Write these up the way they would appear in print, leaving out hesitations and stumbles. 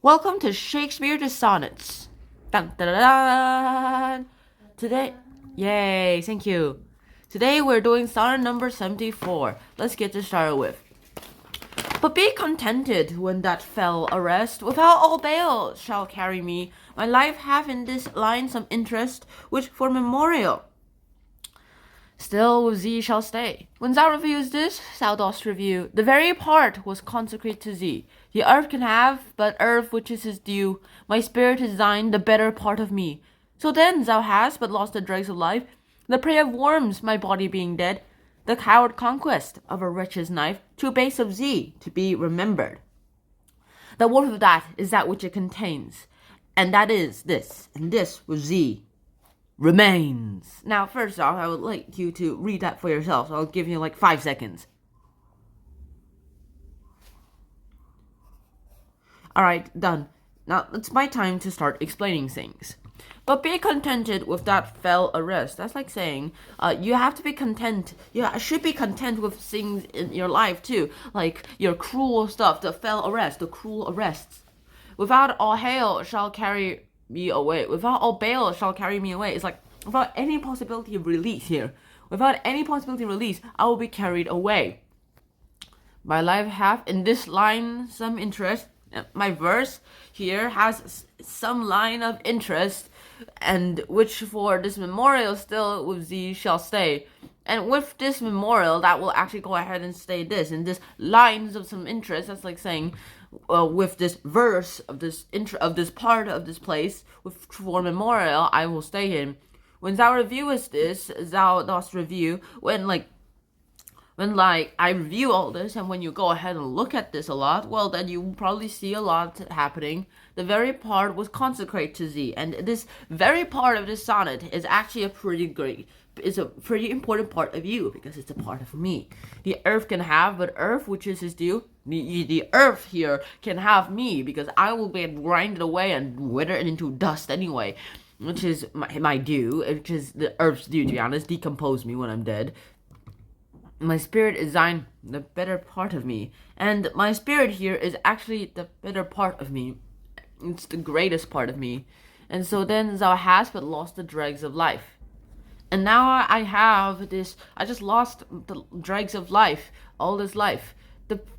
Welcome to Shakespeare the Sonnets. Dun, dun, dun, dun. Today, yay, thank you. Today we're doing sonnet number 74. Let's get this started with. But be contented when that fell arrest, without all bail shall carry me. My life have in this line some interest, which for memorial still with thee shall stay. When thou reviewest this, thou dost review. The very part was consecrate to thee. The earth can have but earth which is his due. My spirit is thine, the better part of me. So then thou hast but lost the dregs of life, the prey of worms, my body being dead, the coward conquest of a wretch's knife, too base of thee to be remembered. The worth of that is that which it contains, and that is this, and this with thee remains. Now, first off, I would like you to read that for yourself, so I'll give you like 5 seconds. Alright, done. Now, it's my time to start explaining things. But be contented with that fell arrest. That's like saying, you have to be content. You should be content with things in your life too, like your cruel stuff, the fell arrest, the cruel arrests. Without all hail shall carry me away. Without all bail shall carry me away. It's like without any possibility of release here. Without any possibility of release, I will be carried away. My life hath in this line some interest. My verse here has some line of interest, and which for this memorial still with thee shall stay. And with this memorial, that will actually go ahead and stay this. And this lines of some interest, that's like saying, with this verse of this of this part of this place, with for memorial, I will stay in. When thou reviewest this, thou dost review. When I review all this, and when you go ahead and look at this a lot, well, then you probably see a lot happening. The very part was consecrate to thee, and this very part of this sonnet is actually a pretty important part of you, because it's a part of me. The earth can have but earth which is his due. The earth here can have me, because I will get grinded away and withered into dust anyway, which is my due, which is the earth's due, to be honest. Decompose me when I'm dead. My spirit is thine, the better part of me. And my spirit here is actually the better part of me. It's the greatest part of me. And so then thou hast but lost the dregs of life. And now I have this, I just lost the dregs of life, all this life.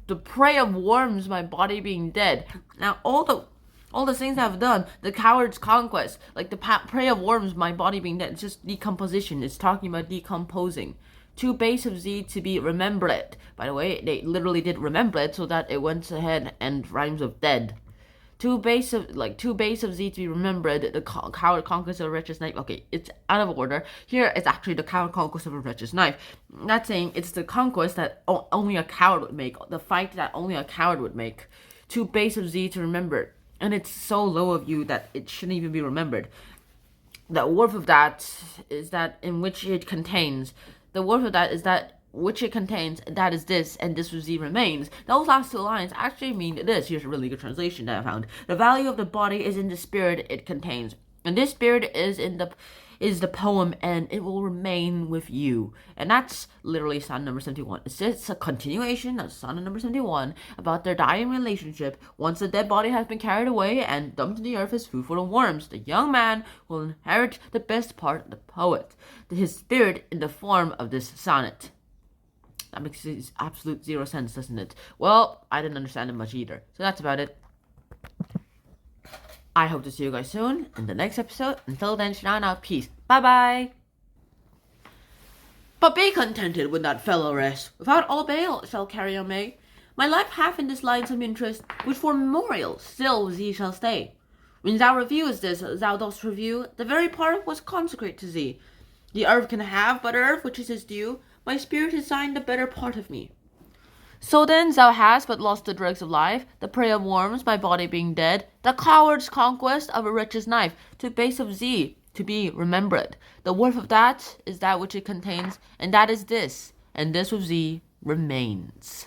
The prey of worms, my body being dead. Now all the things I've done, the coward's conquest, like the prey of worms, my body being dead, it's just decomposition. It's talking about decomposing. Too base of thee to be remembered. By the way, they literally did remember it, so that it went ahead and rhymes with dead. Too base of thee to be remembered. The coward conquest of a wretch's knife. Okay, it's out of order. Here, it's actually the coward conquest of a wretch's knife. I'm not saying it's the conquest that only a coward would make. The fight that only a coward would make. Too base of thee to remember. And it's so low of you that it shouldn't even be remembered. The worth of that is that in which it contains. The worth of that is that which it contains, that is this, and this with thee remains. Those last two lines actually mean this. Here's a really good translation that I found. The value of the body is in the spirit it contains. And this spirit is the poem, and it will remain with you. And that's literally sonnet number 71. It's a continuation of sonnet number 71 about their dying relationship. Once the dead body has been carried away and dumped in the earth as food for the worms, the young man will inherit the best part of the poet, his spirit in the form of this sonnet. That makes absolute zero sense, doesn't it? Well, I didn't understand it much either. So that's about it. I hope to see you guys soon in the next episode. Until then, Shanana, peace. Bye-bye. But be contented when that fellow rest. Without all bail shall carry on me. My life hath in this line some interest, which for memorial still with thee shall stay. When thou reviewest this, thou dost review. The very part was consecrate to thee. The earth can have but earth which is his due. My spirit is thine, the better part of me. So then thou hast but lost the dregs of life, the prey of worms, my body being dead, the coward's conquest of a wretch's knife, to base of thee to be remembered. The worth of that is that which it contains, and that is this, and this with thee remains.